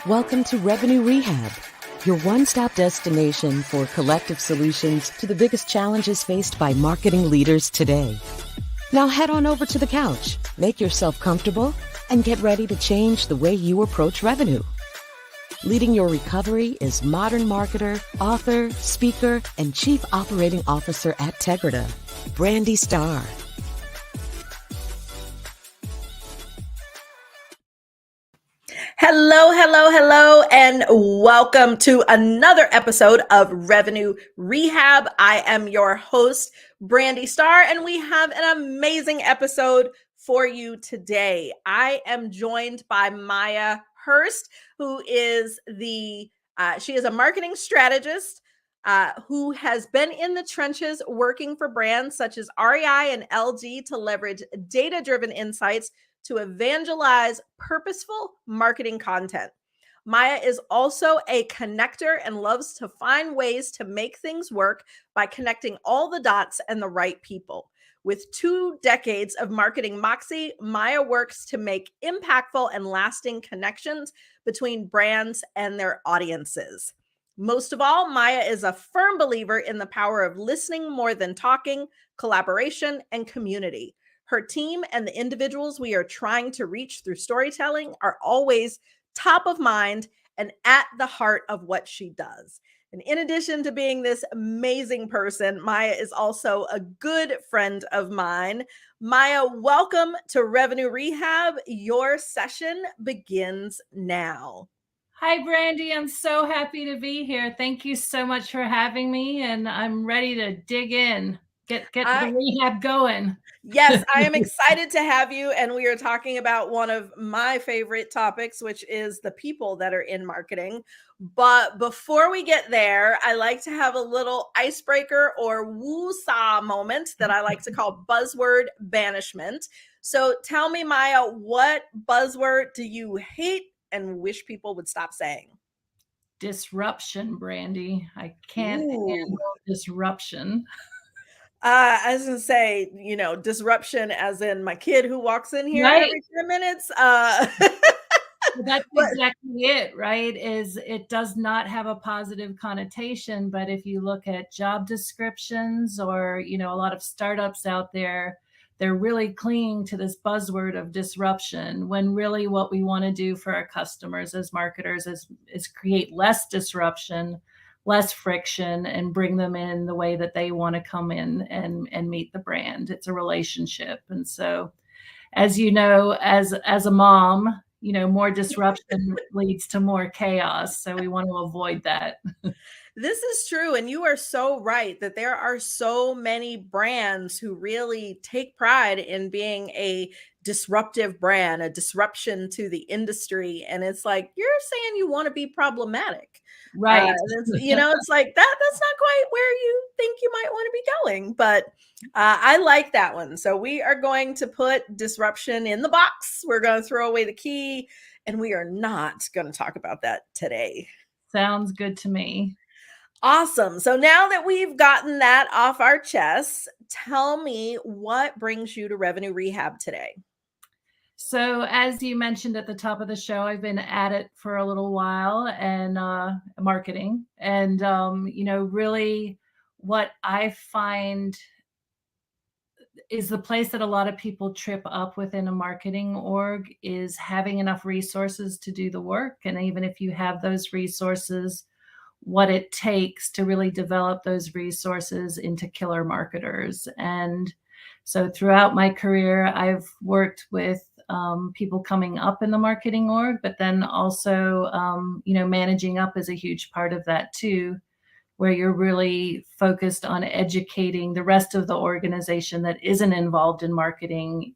Welcome to Revenue Rehab, your one-stop destination for collective solutions to the biggest challenges faced by marketing leaders today. Now head on over to the couch, make yourself comfortable, and get ready to change the way you approach revenue. Leading your recovery is modern marketer, author, speaker, and chief operating officer at Tegrita, Brandi Starr. Hello, and welcome to another episode of Revenue Rehab. I am your host, Brandi Starr, and we have an amazing episode for you today. I am joined by Maija Hurst, who is she is a marketing strategist who has been in the trenches working for brands such as REI and LG to leverage data-driven insights to evangelize purposeful marketing content. Maija is also a connector and loves to find ways to make things work by connecting all the dots and the right people. With 2 decades of marketing moxie, Maija works to make impactful and lasting connections between brands and their audiences. Most of all, Maija is a firm believer in the power of listening more than talking, collaboration, and community. Her team and the individuals we are trying to reach through storytelling are always top of mind and at the heart of what she does. And in addition to being this amazing person, Maija is also a good friend of mine. Maija, welcome to Revenue Rehab. Your session begins now. Hi, Brandi. I'm so happy to be here. Thank you so much for having me, and I'm ready to dig in, get the rehab going. Yes, I am excited to have you. And we are talking about one of my favorite topics, which is the people that are in marketing. But before we get there, I like to have a little icebreaker or woo-saw moment that I like to call buzzword banishment. So tell me, Maija, what buzzword do you hate and wish people would stop saying? Disruption, Brandi. I can't handle disruption. I was gonna say, disruption as in my kid who walks in here every 10 minutes. That's exactly it, right? It does not have a positive connotation, but if you look at job descriptions or, a lot of startups out there, they're really clinging to this buzzword of disruption, when really what we want to do for our customers as marketers is create less disruption, less friction, and bring them in the way that they want to come in and meet the brand. It's a relationship. And so, as you know, as a mom, more disruption leads to more chaos. So we want to avoid that. This is true. And you are so right that there are so many brands who really take pride in being a disruptive brand, a disruption to the industry. And it's like, you're saying you want to be problematic. Right. It's like that's not quite where you think you might want to be going. But I like that one. So we are going to put disruption in the box. We're going to throw away the key. And we are not going to talk about that today. Sounds good to me. Awesome. So now that we've gotten that off our chests, tell me what brings you to Revenue Rehab today. So as you mentioned at the top of the show, I've been at it for a little while and marketing. And, really what I find is the place that a lot of people trip up within a marketing org is having enough resources to do the work. And even if you have those resources, what it takes to really develop those resources into killer marketers. And so throughout my career, I've worked with people coming up in the marketing org, but then also, managing up is a huge part of that too, where you're really focused on educating the rest of the organization that isn't involved in marketing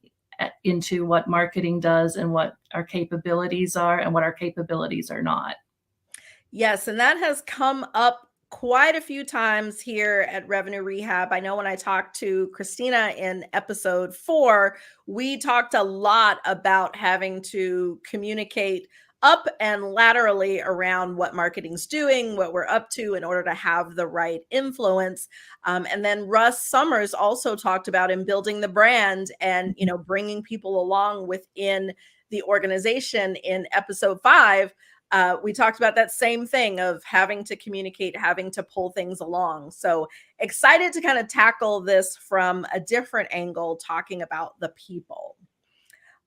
into what marketing does and what our capabilities are and what our capabilities are not. Yes, and that has come up quite a few times here at Revenue Rehab. I know when I talked to Christina in episode 4, we talked a lot about having to communicate up and laterally around what marketing's doing, what we're up to in order to have the right influence. And then Russ Summers also talked about in building the brand and, bringing people along within the organization in episode 5. we talked about that same thing of having to communicate, having to pull things along. So excited to kind of tackle this from a different angle, talking about the people.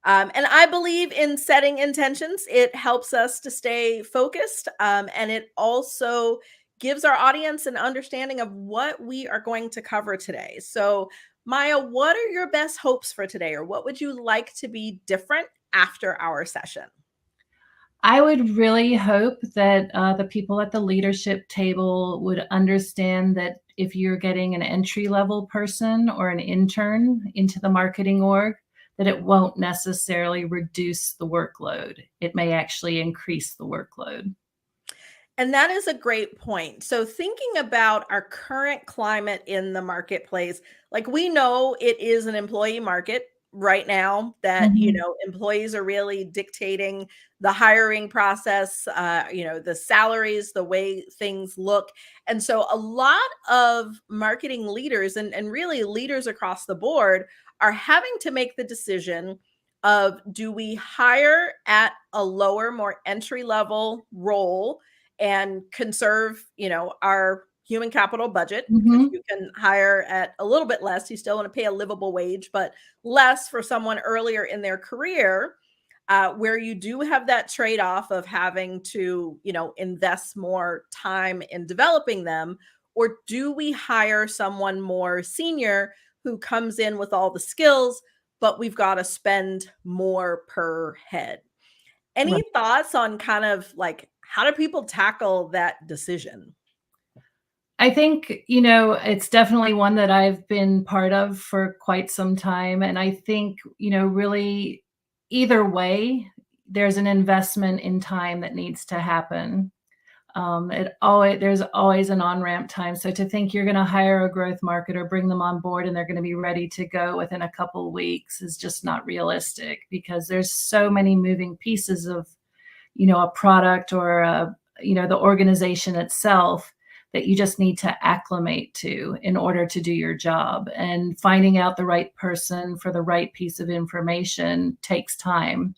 And I believe in setting intentions. It helps us to stay focused, and it also gives our audience an understanding of what we are going to cover today. So, Maija, what are your best hopes for today, or what would you like to be different after our session? I would really hope that the people at the leadership table would understand that if you're getting an entry level person or an intern into the marketing org, that it won't necessarily reduce the workload. It may actually increase the workload. And that is a great point. So, thinking about our current climate in the marketplace, like we know it is an employee market right now, that, Mhm. employees are really dictating the hiring process, the salaries, the way things look. And so, a lot of marketing leaders and really leaders across the board are having to make the decision of, do we hire at a lower, more entry level role and conserve, our human capital budget, because Mhm. you can hire at a little bit less. You still want to pay a livable wage, but less for someone earlier in their career, where you do have that trade-off of having to, invest more time in developing them. Or do we hire someone more senior who comes in with all the skills, but we've got to spend more per head? Any thoughts on kind of like, how do people tackle that decision? I think, it's definitely one that I've been part of for quite some time. And I think, really either way, there's an investment in time that needs to happen. There's always an on-ramp time. So to think you're going to hire a growth marketer, bring them on board, and they're going to be ready to go within a couple of weeks is just not realistic, because there's so many moving pieces of, a product or the organization itself, that you just need to acclimate to in order to do your job. And finding out the right person for the right piece of information takes time.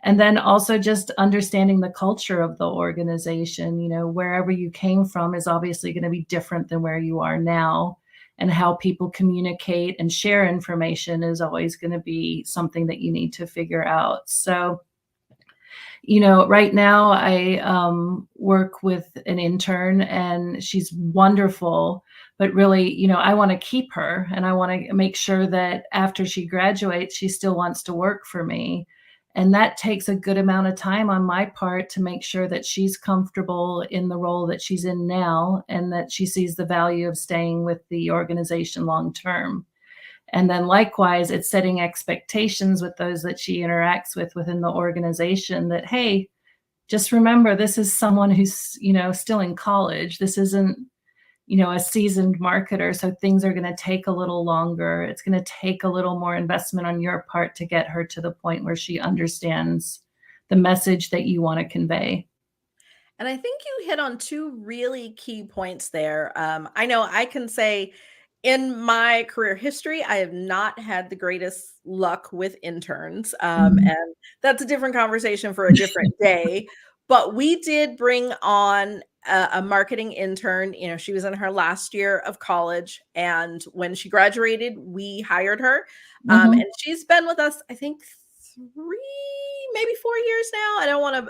And then also just understanding the culture of the organization. Wherever you came from is obviously going to be different than where you are now. And how people communicate and share information is always going to be something that you need to figure out. So, right now I work with an intern, and she's wonderful, but really, I want to keep her, and I want to make sure that after she graduates, she still wants to work for me. And that takes a good amount of time on my part to make sure that she's comfortable in the role that she's in now, and that she sees the value of staying with the organization long term. And then likewise, it's setting expectations with those that she interacts with within the organization, that, hey, just remember, this is someone who's, still in college. This isn't, a seasoned marketer. So things are going to take a little longer. It's going to take a little more investment on your part to get her to the point where she understands the message that you want to convey. And I think you hit on two really key points there. I know I can say, in my career history, I have not had the greatest luck with interns. Mhm. And that's a different conversation for a different day. But we did bring on a marketing intern. She was in her last year of college. And when she graduated, we hired her. And Mhm. she's been with us, I think, 3, maybe 4 years now.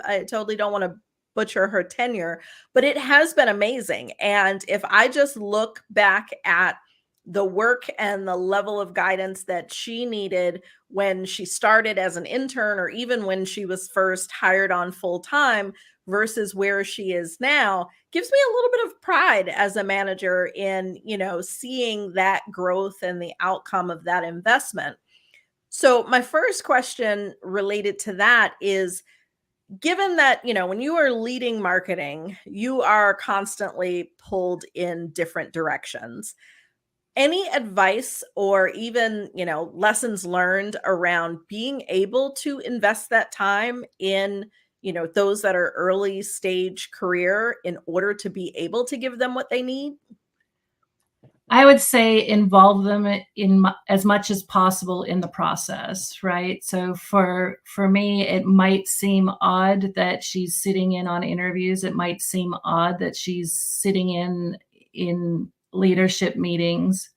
I totally don't want to butcher her tenure, but it has been amazing. And if I just look back at the work and the level of guidance that she needed when she started as an intern, or even when she was first hired on full time, versus where she is now, gives me a little bit of pride as a manager in, seeing that growth and the outcome of that investment. So my first question related to that is, given that, when you are leading marketing, you are constantly pulled in different directions. Any advice or even, lessons learned around being able to invest that time in, those that are early stage career, in order to be able to give them what they need? I would say involve them in as much as possible in the process, right? So for me, it might seem odd that she's sitting in on interviews. It might seem odd that she's sitting in leadership meetings,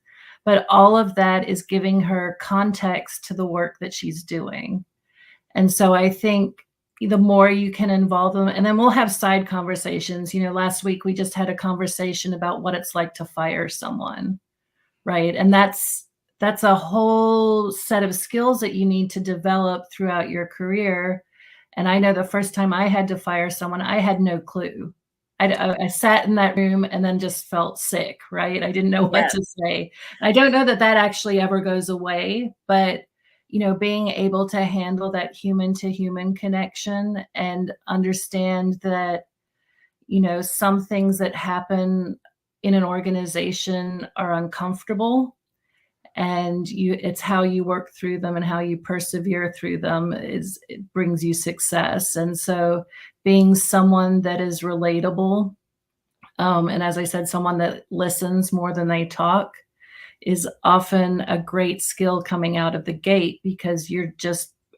but all of that is giving her context to the work that she's doing. And so I think the more you can involve them, and then we'll have side conversations. Last week we just had a conversation about what it's like to fire someone, right? And that's a whole set of skills that you need to develop throughout your career. And I know the first time I had to fire someone, I had no clue. I sat in that room and then just felt sick, right? I didn't know what Yes. to say. I don't know that that actually ever goes away, but being able to handle that human to human connection and understand that, some things that happen in an organization are uncomfortable, and it's how you work through them and how you persevere through them it brings you success. And so being someone that is relatable, and as I said, someone that listens more than they talk is often a great skill coming out of the gate, because you're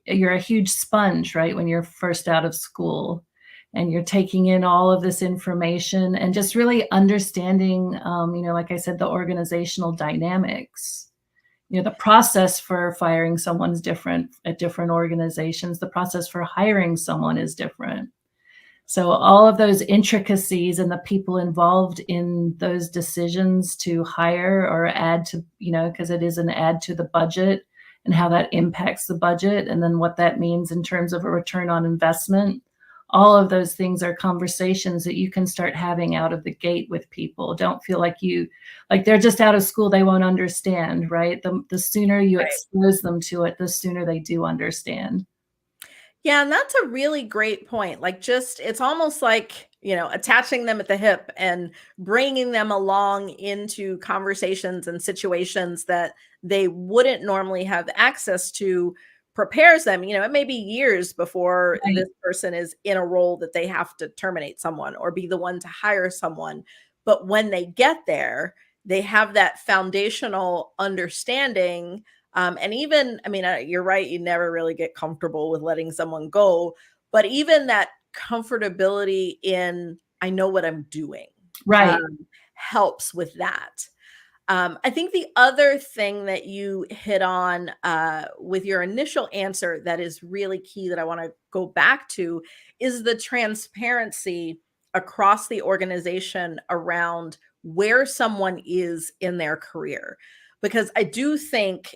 a huge sponge, right? When you're first out of school and you're taking in all of this information and just really understanding, like I said, the organizational dynamics. The process for firing someone's different at different organizations. The process for hiring someone is different. So all of those intricacies and the people involved in those decisions to hire or add to, because it is an add to the budget, and how that impacts the budget, and then what that means in terms of a return on investment. All of those things are conversations that you can start having out of the gate with people. Don't feel like they're just out of school, they won't understand, right? The sooner you Right. expose them to it, the sooner they do understand. Yeah, and that's a really great point. It's almost like, attaching them at the hip and bringing them along into conversations and situations that they wouldn't normally have access to prepares them. It may be years before Right. this person is in a role that they have to terminate someone or be the one to hire someone. But when they get there, they have that foundational understanding, and even, I mean, you're right, you never really get comfortable with letting someone go, but even that comfortability in, I know what I'm doing, Right. um, helps with that. I think the other thing that you hit on with your initial answer that is really key that I want to go back to is the transparency across the organization around where someone is in their career. Because I do think,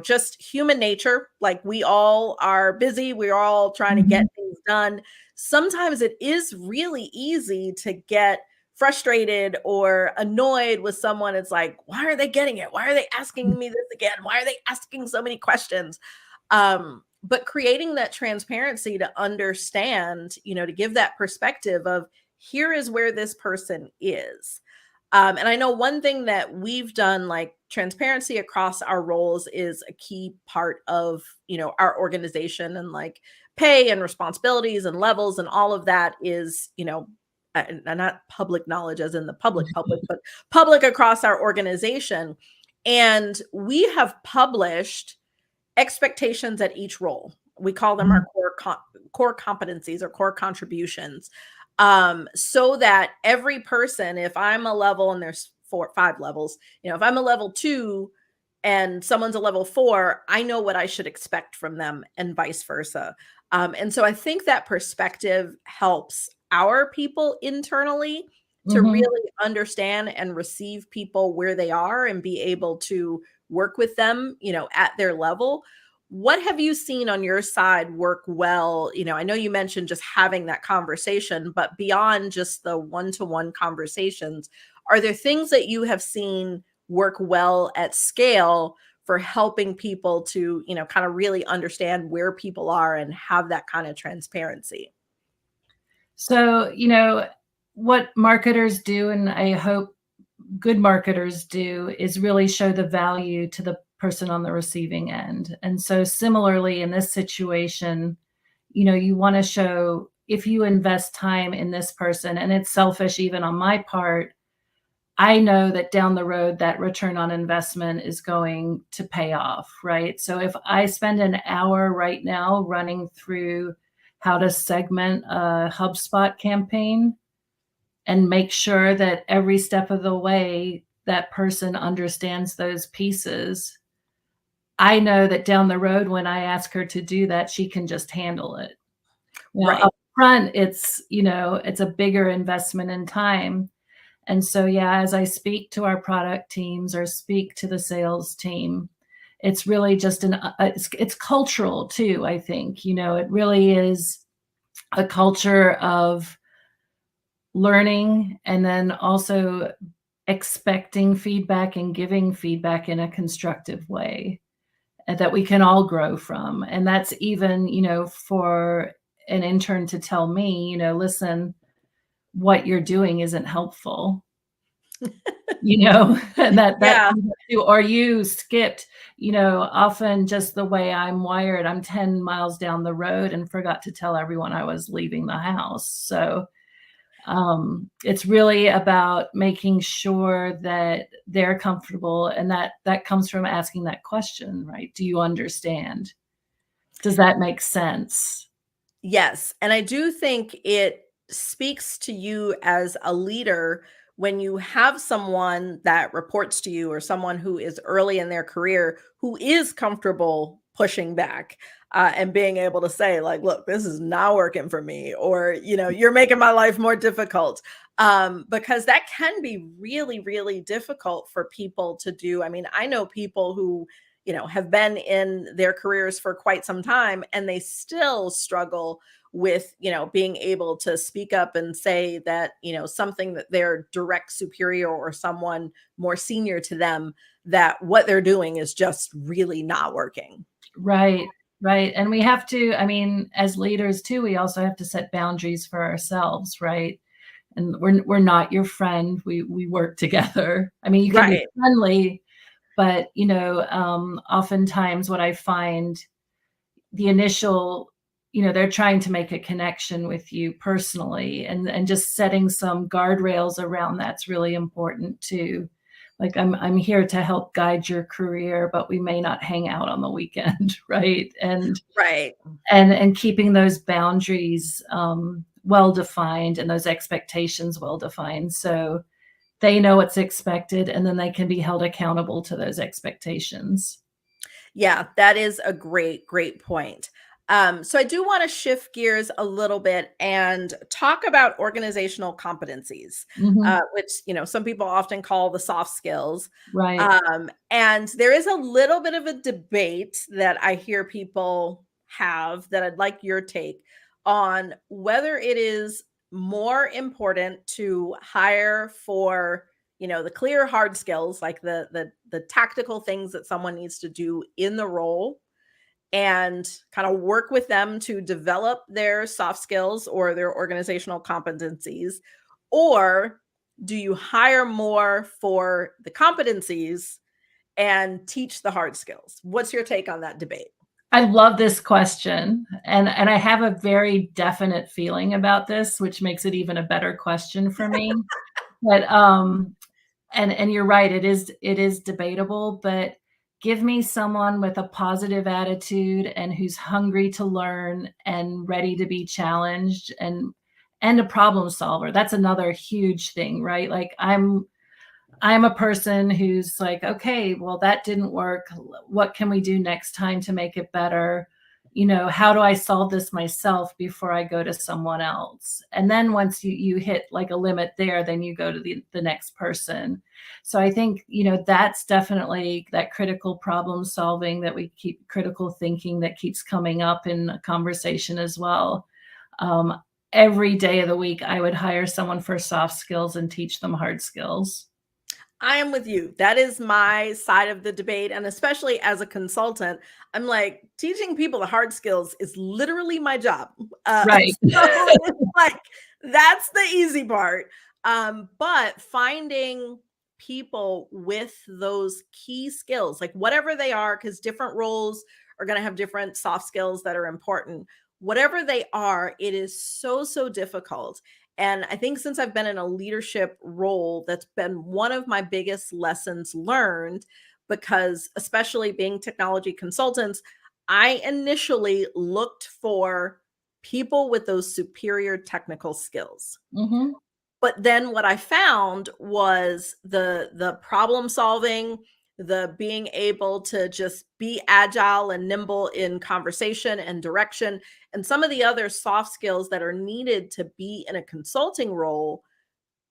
just human nature, like we all are busy, we're all trying to get Mhm. things done. Sometimes it is really easy to get frustrated or annoyed with someone. It's like, why are they getting it? Why are they asking me this again? Why are they asking so many questions? But creating that transparency to understand, to give that perspective of here is where this person is. And I know one thing that we've done, like transparency across our roles, is a key part of, our organization, and like pay and responsibilities and levels and all of that is, and not public knowledge as in the public, but public across our organization. And we have published expectations at each role. We call them our core competencies or core contributions. So that every person, if I'm a level, and there's 5 levels, if I'm a level 2 and someone's a level 4, I know what I should expect from them and vice versa. And so I think that perspective helps our people internally to Mhm. really understand and receive people where they are and be able to work with them, at their level. What have you seen on your side work well? I know you mentioned just having that conversation, but beyond just the one-to-one conversations, are there things that you have seen work well at scale for helping people to, kind of really understand where people are and have that kind of transparency? So, what marketers do, and I hope good marketers do, is really show the value to the person on the receiving end. And so similarly in this situation, you want to show, if you invest time in this person, and it's selfish even on my part, I know that down the road, that return on investment is going to pay off, right? So if I spend an hour right now running through how to segment a HubSpot campaign and make sure that every step of the way that person understands those pieces, I know that down the road, when I ask her to do that, she can just handle it. Now, Right. up front, it's a bigger investment in time. And so, yeah, as I speak to our product teams or speak to the sales team, it's really just it's cultural too, I think. It really is a culture of learning and then also expecting feedback and giving feedback in a constructive way that we can all grow from. And that's even, for an intern to tell me, listen, what you're doing isn't helpful. And that Yeah. or you skipped, often just the way I'm wired, I'm 10 miles down the road and forgot to tell everyone I was leaving the house. So it's really about making sure that they're comfortable, and that comes from asking that question, right? Do you understand? Does that make sense? Yes. And I do think it speaks to you as a leader when you have someone that reports to you or someone who is early in their career who is comfortable pushing back and being able to say, like, look, this is not working for me, or, you're making my life more difficult. Because that can be really, really difficult for people to do. I mean, I know people who have been in their careers for quite some time and they still struggle with, being able to speak up and say that, something that their direct superior or someone more senior to them, that what they're doing is just really not working. Right, right. And we have to, I mean, as leaders too, we also have to set boundaries for ourselves, right? And we're not your friend. We work together. I mean, you can be Right. friendly, but oftentimes what I find, the initial, they're trying to make a connection with you personally, and just setting some guardrails around that's really important too. Like, I'm here to help guide your career, but we may not hang out on the weekend, right? Right. And keeping those boundaries well defined and those expectations well defined, so they know what's expected, and then they can be held accountable to those expectations. Yeah, that is a great, great point. So I do want to shift gears a little bit and talk about organizational competencies, Mhm. which some people often call the soft skills. Right. And there is a little bit of a debate that I hear people have that I'd like your take on whether it is more important to hire for the clear hard skills, like the tactical things that someone needs to do in the role, and kind of work with them to develop their soft skills or their organizational competencies, or do you hire more for the competencies and teach the hard skills? What's your take on that debate? I love this question, and I have a very definite feeling about this, which makes it even a better question for me. But, and you're right, it is debatable, but give me someone with a positive attitude and who's hungry to learn and ready to be challenged, and a problem solver. That's another huge thing, right? Like, I'm a person who's like, okay, well, that didn't work. What can we do next time to make it better? How do I solve this myself before I go to someone else? And then once you hit like a limit there, then you go to the next person. So I think, that's definitely that critical problem solving, that we keep critical thinking, that keeps coming up in a conversation as well. Um, every day of the week, I would hire someone for soft skills and teach them hard skills. I am with you. That is my side of the debate. And especially as a consultant, I'm like, teaching people the hard skills is literally my job. Right. So it's like, that's the easy part. But finding people with those key skills, like whatever they are, because different roles are going to have different soft skills that are important. Whatever they are, it is so, so difficult. And I think since I've been in a leadership role, that's been one of my biggest lessons learned, because especially being technology consultants, I initially looked for people with those superior technical skills. Mhm. But then what I found was the problem solving, the being able to just be agile and nimble in conversation and direction, and some of the other soft skills that are needed to be in a consulting role.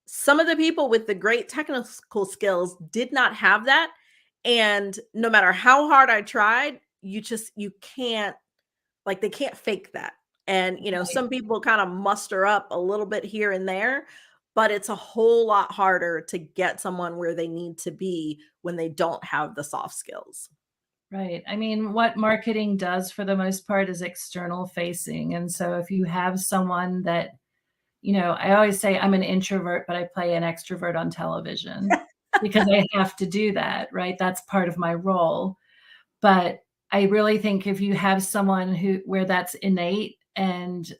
Some of the people with the great technical skills did not have that. And no matter how hard I tried, you can't, like, they can't fake that. And, Right. some people kind of muster up a little bit here and there, but it's a whole lot harder to get someone where they need to be when they don't have the soft skills. Right. I mean, what marketing does for the most part is external facing. And so if you have someone that, I always say I'm an introvert, but I play an extrovert on television because I have to do that, right? That's part of my role. But I really think if you have someone where that's innate and,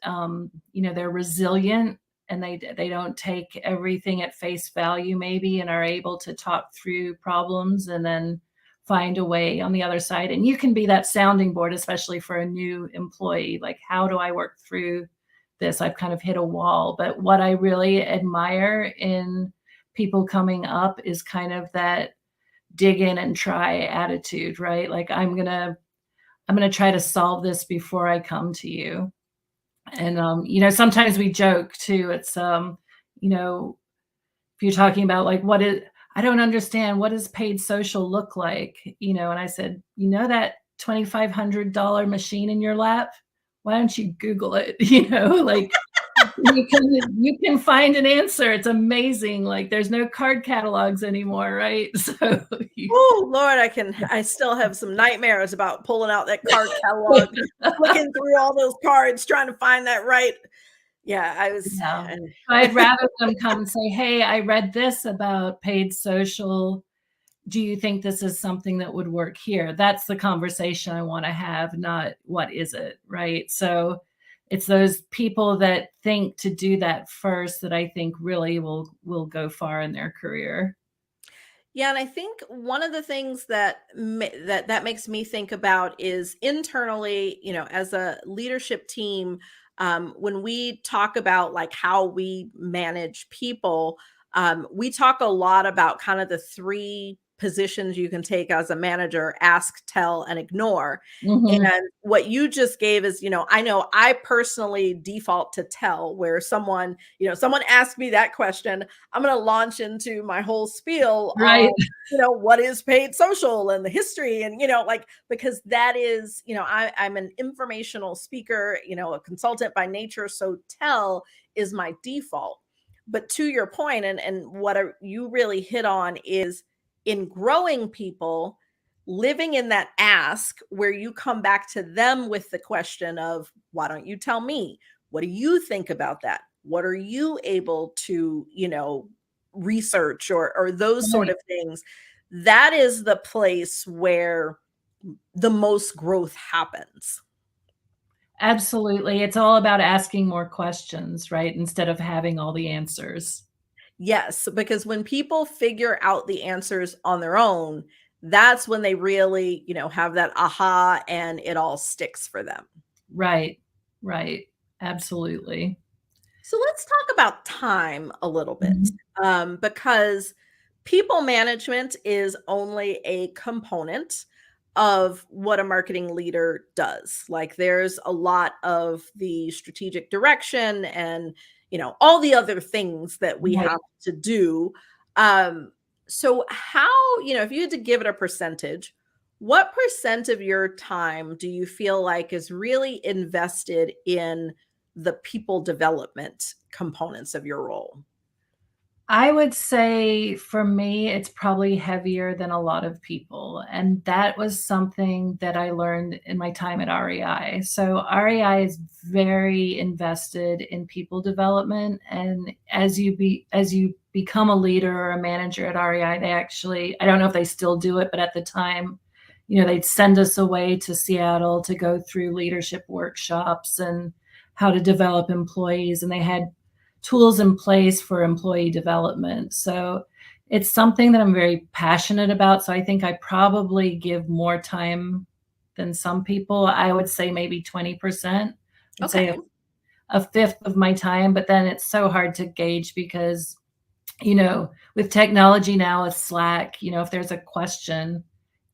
they're resilient and they don't take everything at face value maybe and are able to talk through problems and then find a way on the other side. And you can be that sounding board, especially for a new employee. Like, how do I work through this? I've kind of hit a wall. But what I really admire in people coming up is kind of that dig in and try attitude, right? Like, I'm gonna try to solve this before I come to you. And sometimes we joke too. It's if you're talking about like I don't understand, what does paid social look like? And I said, that $2,500 machine in your lap? Why don't you Google it? Like, you can find an answer. It's amazing. Like, there's no card catalogs anymore, right? So you Oh Lord, I still have some nightmares about pulling out that card catalog, flicking through all those cards, trying to find that right. Yeah, I was. Yeah. I'd rather them come and say, "Hey, I read this about paid social. Do you think this is something that would work here?" That's the conversation I wanna have, not what is it, right? So, it's those people that think to do that first that I think really will go far in their career. Yeah, and I think one of the things that makes me think about is internally, as a leadership team, when we talk about like how we manage people, we talk a lot about kind of the three positions you can take as a manager: ask, tell, and ignore. Mhm. And what you just gave is, I know I personally default to tell, where someone asked me that question, I'm going to launch into my whole spiel on, Right. what is paid social and the history, and, like, because that is, I'm an informational speaker, a consultant by nature. So tell is my default. But to your point, and you really hit on is, in growing people, living in that ask where you come back to them with the question of, why don't you tell me? What do you think about that? What are you able to, research, or those sort Right. of things? That is the place where the most growth happens. Absolutely. It's all about asking more questions, right? Instead of having all the answers. Yes, because when people figure out the answers on their own, that's when they really, have that aha and it all sticks for them. Right. Right. Absolutely. So let's talk about time a little bit, Mhm. because people management is only a component of what a marketing leader does. Like, there's a lot of the strategic direction and, all the other things that we Right. have to do. Um, so how, if you had to give it a percentage, what percent of your time do you feel like is really invested in the people development components of your role? I would say for me, it's probably heavier than a lot of people. And that was something that I learned in my time at REI. So REI is very invested in people development. And as you become a leader or a manager at REI, they actually, I don't know if they still do it, but at the time, they'd send us away to Seattle to go through leadership workshops and how to develop employees. And they had tools in place for employee development. So it's something that I'm very passionate about. So I think I probably give more time than some people. I would say maybe 20%. I'd say Okay. a fifth of my time, but then it's so hard to gauge because, with technology now with Slack, if there's a question,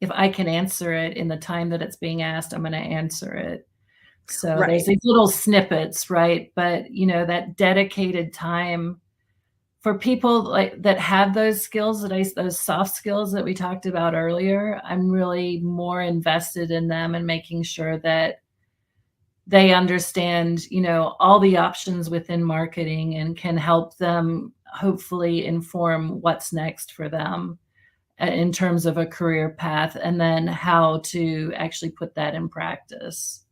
if I can answer it in the time that it's being asked, I'm going to answer it. So there's Right. these little snippets, right? But, that dedicated time for people like that have those skills those soft skills that we talked about earlier, I'm really more invested in them and making sure that they understand, all the options within marketing and can help them hopefully inform what's next for them in terms of a career path and then how to actually put that in practice.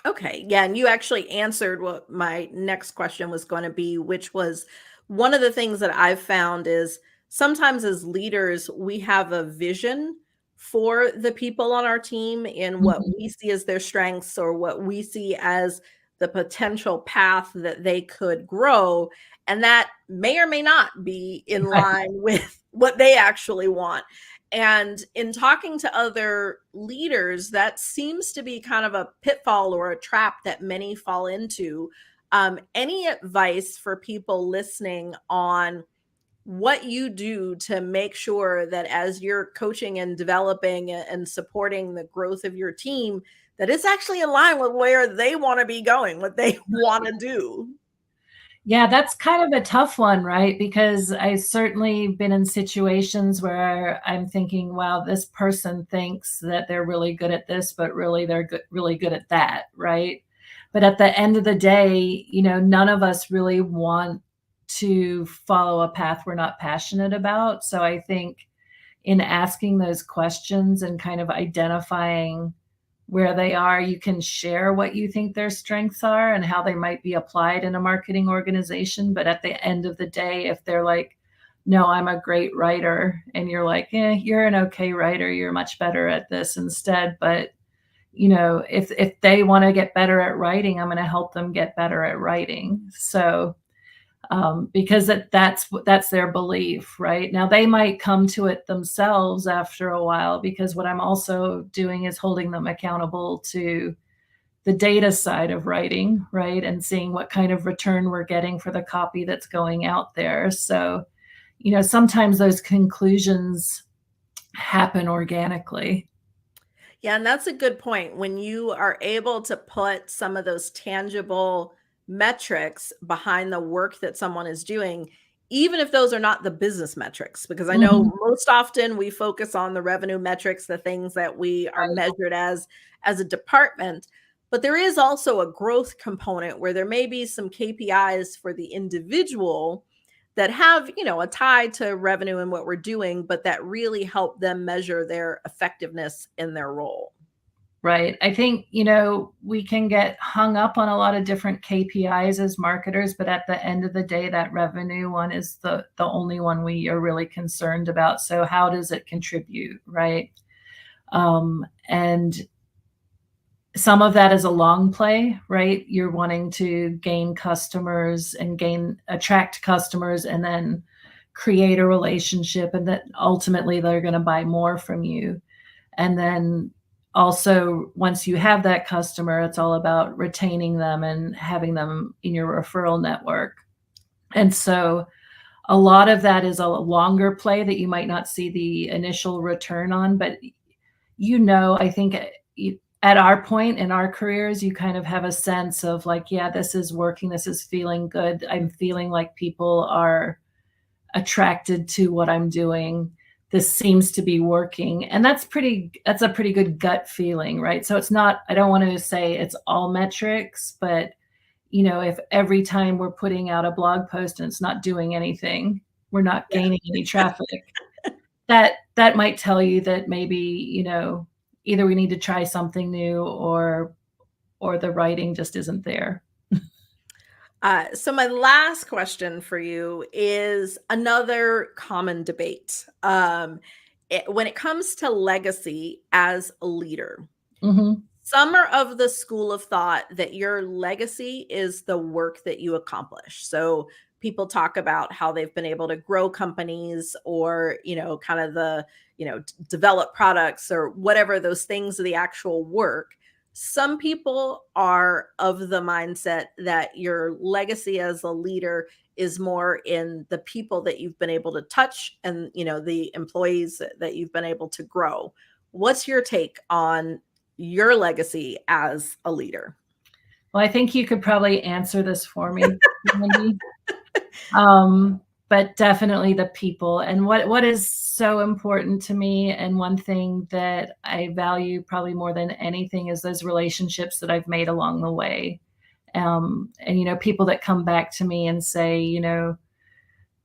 Okay. Yeah. And you actually answered what my next question was going to be, which was one of the things that I've found is sometimes as leaders, we have a vision for the people on our team in what Mhm. we see as their strengths or what we see as the potential path that they could grow. And that may or may not be in Right. line with what they actually want. And in talking to other leaders, that seems to be kind of a pitfall or a trap that many fall into. Any advice for people listening on what you do to make sure that as you're coaching and developing and supporting the growth of your team, that it's actually in line with where they want to be going, what they want to do? Yeah, that's kind of a tough one, right? Because I've certainly been in situations where I'm thinking, wow, this person thinks that they're really good at this, but really they're really good at that, right? But at the end of the day, none of us really want to follow a path we're not passionate about. So I think in asking those questions and kind of identifying where they are, you can share what you think their strengths are and how they might be applied in a marketing organization. But at the end of the day, if they're like, no, I'm a great writer, and you're like, you're an okay writer, you're much better at this instead. But if they want to get better at writing, I'm going to help them get better at writing. So because that's their belief, right? Now they might come to it themselves after a while because what I'm also doing is holding them accountable to the data side of writing, right? And seeing what kind of return we're getting for the copy that's going out there. So, sometimes those conclusions happen organically. Yeah, and that's a good point. When you are able to put some of those tangible metrics behind the work that someone is doing, even if those are not the business metrics, because I Mhm. know most often we focus on the revenue metrics, the things that we are Right. measured as a department, but there is also a growth component where there may be some KPIs for the individual that have, a tie to revenue and what we're doing, but that really help them measure their effectiveness in their role. Right. I think, we can get hung up on a lot of different KPIs as marketers, but at the end of the day, that revenue one is the only one we are really concerned about. So how does it contribute, right? And some of that is a long play, right? You're wanting to gain customers and attract customers and then create a relationship, and that ultimately they're going to buy more from you. And then also, once you have that customer, it's all about retaining them and having them in your referral network. And so a lot of that is a longer play that you might not see the initial return on, but I think at our point in our careers, you kind of have a sense of like, yeah, this is working. This is feeling good. I'm feeling like people are attracted to what I'm doing. This seems to be working. And that's a pretty good gut feeling, right? So I don't want to say it's all metrics, but if every time we're putting out a blog post and it's not doing anything, we're not Yeah. gaining any traffic, that might tell you that maybe, either we need to try something new or the writing just isn't there. So my last question for you is another common debate. When it comes to legacy as a leader, Mhm. Some are of the school of thought that your legacy is the work that you accomplish. So people talk about how they've been able to grow companies or, kind of develop products or whatever those things are the actual work. Some people are of the mindset that your legacy as a leader is more in the people that you've been able to touch and, the employees that you've been able to grow. What's your take on your legacy as a leader? Well, I think you could probably answer this for me, Wendy. But definitely the people. And what is so important to me, and one thing that I value probably more than anything, is those relationships that I've made along the way. And, people that come back to me and say,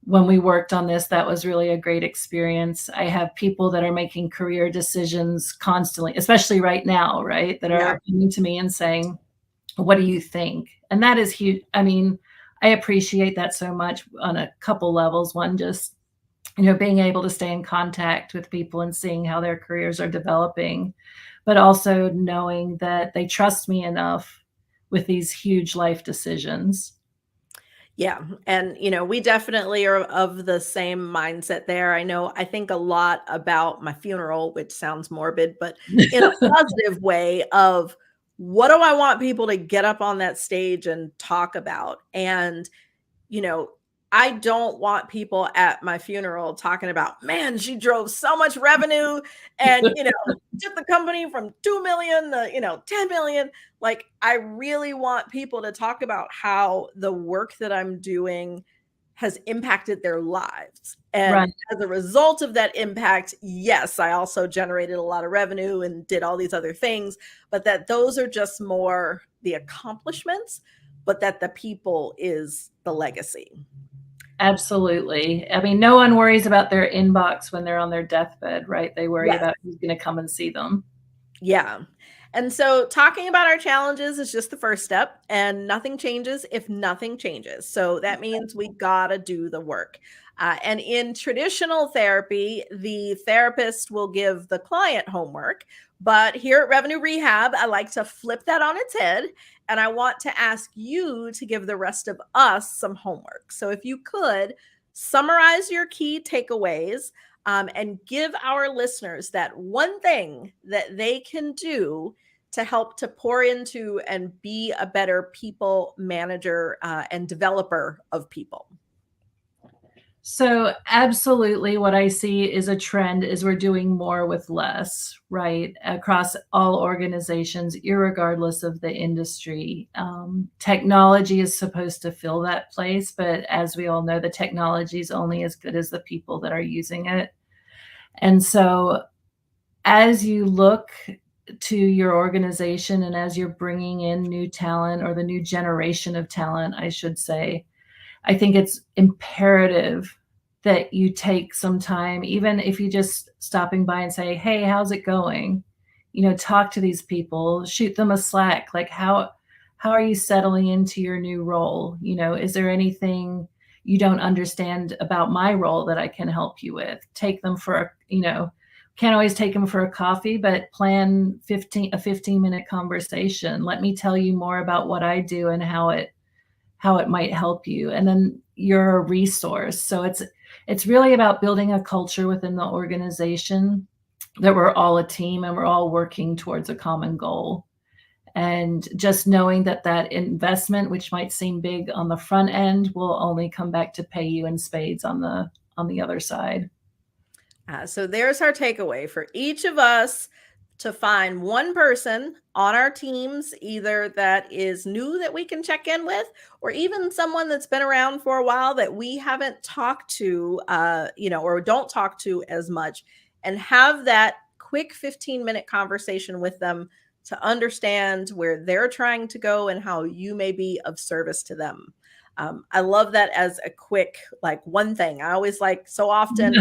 when we worked on this, that was really a great experience. I have people that are making career decisions constantly, especially right now, right? That are coming to me and saying, what do you think? And that is huge. I mean, I appreciate that so much on a couple levels. One, just, being able to stay in contact with people and seeing how their careers are developing, but also knowing that they trust me enough with these huge life decisions. Yeah. And, we definitely are of the same mindset there. I think a lot about my funeral, which sounds morbid, but in a positive way of what do I want people to get up on that stage and talk about? And, I don't want people at my funeral talking about, man, she drove so much revenue and, took the company from 2 million to, 10 million. Like, I really want people to talk about how the work that I'm doing has impacted their lives. And Right. as a result of that impact, yes, I also generated a lot of revenue and did all these other things, but that those are just more the accomplishments, but that the people is the legacy. Absolutely. I mean, no one worries about their inbox when they're on their deathbed, right? They worry Yes. about who's going to come and see them. Yeah. And so talking about our challenges is just the first step, and nothing changes if nothing changes. So that means we gotta do the work. And in traditional therapy, the therapist will give the client homework. But here at Revenue Rehab, I like to flip that on its head. And I want to ask you to give the rest of us some homework. So if you could summarize your key takeaways, and give our listeners that one thing that they can do to help to pour into and be a better people manager and developer of people. So absolutely what I see is a trend is we're doing more with less, right? Across all organizations, irregardless of the industry. Technology is supposed to fill that place, but as we all know, the technology is only as good as the people that are using it. And so as you look to your organization and as you're bringing in new talent, or the new generation of talent, I should say, I think it's imperative that you take some time, even if you just stopping by and say, hey, how's it going? Talk to these people, shoot them a Slack. Like, how are you settling into your new role? Is there anything you don't understand about my role that I can help you with? Take them for, can't always take them for a coffee, but plan a 15-minute conversation. Let me tell you more about what I do and how it might help you. And then you're a resource. So it's really about building a culture within the organization that we're all a team and we're all working towards a common goal. And just knowing that investment, which might seem big on the front end, will only come back to pay you in spades on the other side. So there's our takeaway for each of us, to find one person on our teams, either that is new that we can check in with, or even someone that's been around for a while that we haven't talked to, or don't talk to as much, and have that quick 15-minute conversation with them to understand where they're trying to go and how you may be of service to them. I love that as a quick, one thing. I always so often,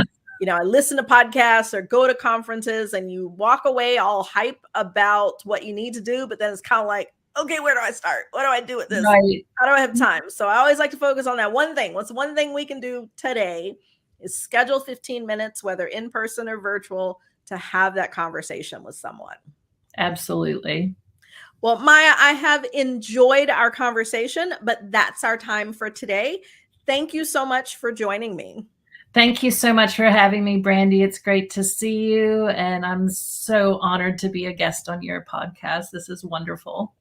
I listen to podcasts or go to conferences and you walk away all hype about what you need to do, but then it's kind of like, okay, where do I start? What do I do with this? Right. How do I have time? So I always like to focus on that one thing. What's one thing we can do today is schedule 15 minutes, whether in person or virtual, to have that conversation with someone. Absolutely. Well, Maija, I have enjoyed our conversation, but that's our time for today. Thank you so much for joining me. Thank you so much for having me, Brandi. It's great to see you, and I'm so honored to be a guest on your podcast. This is wonderful.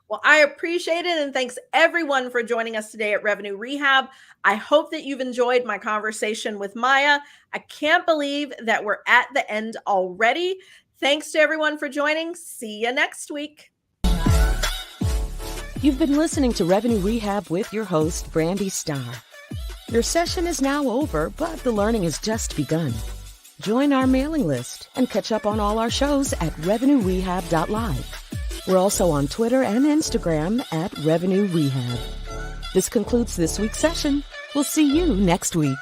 Well, I appreciate it, and thanks everyone for joining us today at Revenue Rehab. I hope that you've enjoyed my conversation with Maija. I can't believe that we're at the end already. Thanks to everyone for joining. See you next week. You've been listening to Revenue Rehab with your host, Brandi Starr. Your session is now over, but the learning has just begun. Join our mailing list and catch up on all our shows at revenuerehab.live. We're also on Twitter and Instagram at Revenue Rehab. This concludes this week's session. We'll see you next week.